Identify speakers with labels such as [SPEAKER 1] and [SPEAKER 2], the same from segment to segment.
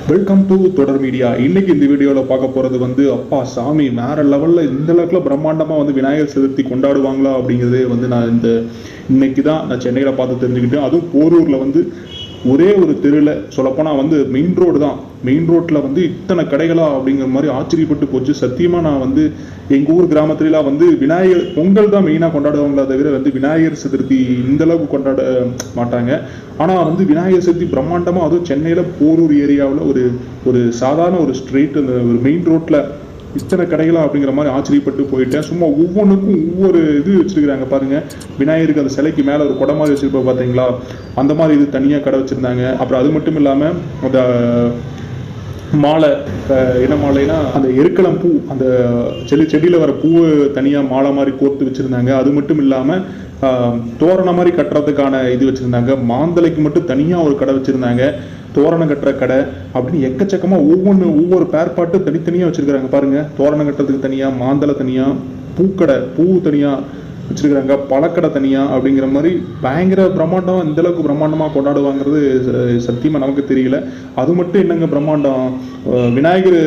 [SPEAKER 1] Welcome to தொடர் media. இன்னைக்கு இந்த வீடியோவில் பார்க்க போகிறது வந்து அப்பா சாமி வேற லெவலில் இந்த அளவுக்குல பிரம்மாண்டமாக வந்து விநாயகர் சதுர்த்தி கொண்டாடுவாங்களா அப்படிங்கிறதே வந்து நான் இன்னைக்கு தான் நான் சென்னையில் பார்த்து தெரிஞ்சுக்கிட்டேன். அதுவும் போரூரில் வந்து ஒரே ஒரு தெருவில் சொல்லப்போனால் வந்து மெயின் ரோடு தான், மெயின் ரோட்டில் வந்து இத்தனை கடைகளா அப்படிங்கிற மாதிரி ஆச்சரியப்பட்டு போச்சு. சத்தியமாக நான் வந்து எங்கள் ஊர் கிராமத்துலலாம் வந்து விநாயகர் பொங்கல் தான் மெயினாக கொண்டாடுவாங்களா தவிர வந்து விநாயகர் சதுர்த்தி இந்த அளவுக்கு கொண்டாட மாட்டாங்க. ஆனால் வந்து விநாயகர் சதுர்த்தி பிரம்மாண்டமாக, அதுவும் சென்னையில் போரூர் ஏரியாவில் ஒரு சாதாரண ஒரு ஸ்ட்ரீட், அந்த ஒரு மெயின் ரோட்டில் இத்தனை கடைகளா அப்படிங்கிற மாதிரி ஆச்சரியப்பட்டு போயிட்டேன். சும்மா ஒவ்வொன்றுக்கும் ஒவ்வொரு இது வச்சிருக்கிறாங்க பாருங்க. விநாயகருக்கு அந்த சிலைக்கு மேலே ஒரு குடை மாதிரி வச்சிருப்போம் பார்த்தீங்களா, அந்த மாதிரி இது தனியாக கடை வச்சுருந்தாங்க. அப்புறம் அது மட்டும் இல்லாமல் அந்த மாலை, என்ன மாலைனா அந்த எருக்களம் பூ, அந்த செடியில் வர பூவை தனியாக மாலை மாதிரி கோர்த்து வச்சுருந்தாங்க. அது மட்டும் இல்லாமல் தோரணை மாதிரி கட்டுறதுக்கான இது வச்சுருந்தாங்க. மாந்தலைக்கு மட்டும் தனியாக ஒரு கடை வச்சுருந்தாங்க, தோரணம் கட்டுற கடை அப்படின்னு எக்கச்சக்கமாக ஒவ்வொரு பேர்பாட்டு தனித்தனியாக வச்சுருக்கிறாங்க பாருங்கள். தோரணம் கட்டுறதுக்கு தனியாக, மாந்தலை தனியாக, பூக்கடை பூ தனியாக வச்சுருக்கிறாங்க, பழக்கடை தனியாக அப்படிங்கிற மாதிரி பயங்கர பிரம்மாண்டம். இந்தளவுக்கு பிரம்மாண்டமாக கொண்டாடுவாங்கிறது சத்தியமாக நமக்கு தெரியல. அது மட்டும் என்னங்க பிரம்மாண்டம், விநாயகர்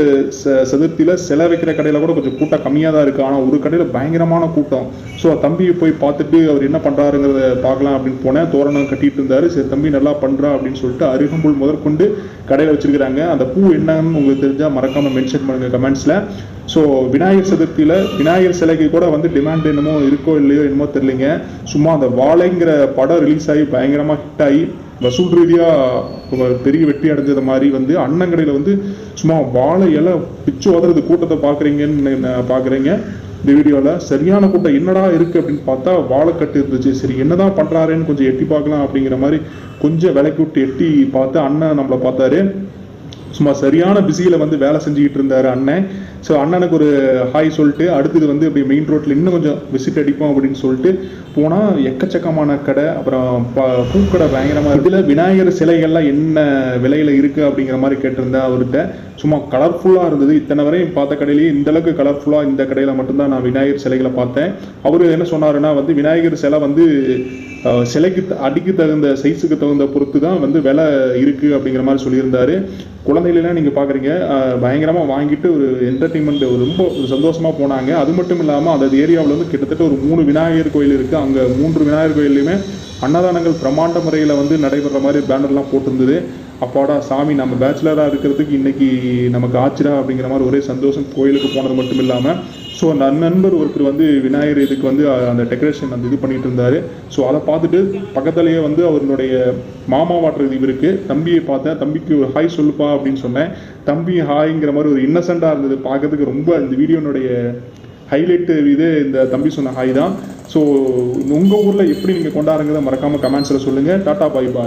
[SPEAKER 1] சதுர்த்தியில் சிலை வைக்கிற கடையில் கூட கொஞ்சம் கூட்டம் கம்மியாக தான் இருக்குது. ஆனால் ஒரு கடையில் பயங்கரமான கூட்டம். ஸோ தம்பியை போய் பார்த்துட்டு அவர் என்ன பண்ணுறாருங்கிறத பார்க்கலாம் அப்படின்னு போனேன். தோரணம் கட்டிட்டு இருந்தார். சரி தம்பி நல்லா பண்ணுறா அப்படின்னு சொல்லிட்டு அருகம்புல் முதற்கொண்டு கடையில் வச்சுருக்கிறாங்க. அந்த பூ என்னன்னு உங்களுக்கு தெரிஞ்சால் மறக்காமல் மென்ஷன் பண்ணுங்கள் கமெண்ட்ஸில். ஸோ விநாயகர் சதுர்த்தியில் விநாயகர் சிலைக்கு கூட வந்து டிமாண்ட் என்னமோ இருக்கோ இல்லையோ என்னமோ தெரியலைங்க. சும்மா அந்த வாழைங்கிற படம் ரிலீஸ் ஆகி பயங்கரமாக ஹிட் ஆகி வசூல் ரீதியாக பெரிய வெற்றி அடைஞ்சது மாதிரி வந்து அண்ணங்கடையில் வந்து சும்மா வாழை இலை பிச்சு உதறது கூட்டத்தை பார்க்குறீங்க இந்த வீடியோவில். சரியான கூட்டம் என்னடா இருக்குது அப்படின்னு பார்த்தா வாழைக்கட்டு இருந்துச்சு. சரி என்னதான் பண்ணுறாருன்னு கொஞ்சம் எட்டி பார்க்கலாம் அப்படிங்கிற மாதிரி கொஞ்சம் விலைக்கு விட்டு எட்டி பார்த்து அண்ணன் நம்மளை பார்த்தாரு. சும்மா சரியான பிஸியில் வந்து வேலை செஞ்சுக்கிட்டு இருந்தார் அண்ணன். ஸோ அண்ணனுக்கு ஒரு ஹாய் சொல்லிட்டு அடுத்தது வந்து அப்படி மெயின் ரோட்டில் இன்னும் கொஞ்சம் விசிட் அடிப்போம் அப்படின்னு சொல்லிட்டு போனால் எக்கச்சக்கமான கடை, அப்புறம் பூக்கடை பயங்கரமாக. இதில் விநாயகர் சிலைகள்லாம் என்ன விலையில் இருக்குது அப்படிங்கிற மாதிரி கேட்டிருந்தேன் அவர்கிட்ட. சும்மா கலர்ஃபுல்லாக இருந்தது. இத்தனை வரையும் பார்த்த கடையிலேயே இந்தளவுக்கு கலர்ஃபுல்லாக இந்த கடையில் மட்டும்தான் நான் விநாயகர் சிலைகளை பார்த்தேன். அவர் என்ன சொன்னாருன்னா வந்து விநாயகர் சிலை வந்து சிலைக்கு அடிக்கு தகுந்த சைஸுக்கு தகுந்த பொறுத்து தான் வந்து விலை இருக்குது அப்படிங்கிற மாதிரி சொல்லியிருந்தாரு. குழந்தைகளெல்லாம் நீங்கள் பார்க்குறீங்க பயங்கரமாக வாங்கிட்டு ஒரு என்டர்டெயின்மெண்ட் ரொம்ப சந்தோஷமாக போனாங்க. அது மட்டும் இல்லாமல் அந்த ஏரியாவில் வந்து கிட்டத்தட்ட ஒரு 3 விநாயகர் கோயில் இருக்குது. அங்கே 3 விநாயகர் கோயிலையுமே அன்னதானங்கள் பிரம்மாண்ட முறையில் வந்து நடைபெற மாதிரி பேனர்லாம் போட்டிருந்தது. அப்பாடா சாமி நம்ம பேச்சுலராக இருக்கிறதுக்கு இன்றைக்கி நமக்கு ஆச்சுரா அப்படிங்கிற மாதிரி ஒரே சந்தோஷம். கோயிலுக்கு போனது மட்டும் இல்லாமல் ஸோ அந்த நண்பர் ஒருத்தர் வந்து விநாயகர் இதுக்கு வந்து அந்த டெக்கரேஷன் அந்த இது பண்ணிட்டு இருந்தார். ஸோ அதை பார்த்துட்டு பக்கத்துலேயே வந்து அவருடைய மாமா வாட்டுறது இது இருக்குது. தம்பியை பார்த்தேன், தம்பிக்கு ஒரு ஹாய் சொல்லுப்பா அப்படின்னு சொன்னேன். தம்பி ஹாய்ங்கிற மாதிரி ஒரு இன்னசென்ட்டாக இருந்தது பார்க்கறதுக்கு. ரொம்ப இந்த வீடியோனுடைய ஹைலைட்டு இது இந்த தம்பி சொன்ன ஹாய் தான். ஸோ உங்கள் ஊரில் எப்படி நீங்கள் கொண்டாடுங்கிறத மறக்காமல் கமெண்ட்ஸில் சொல்லுங்கள். டாட்டா பாய் பாய்.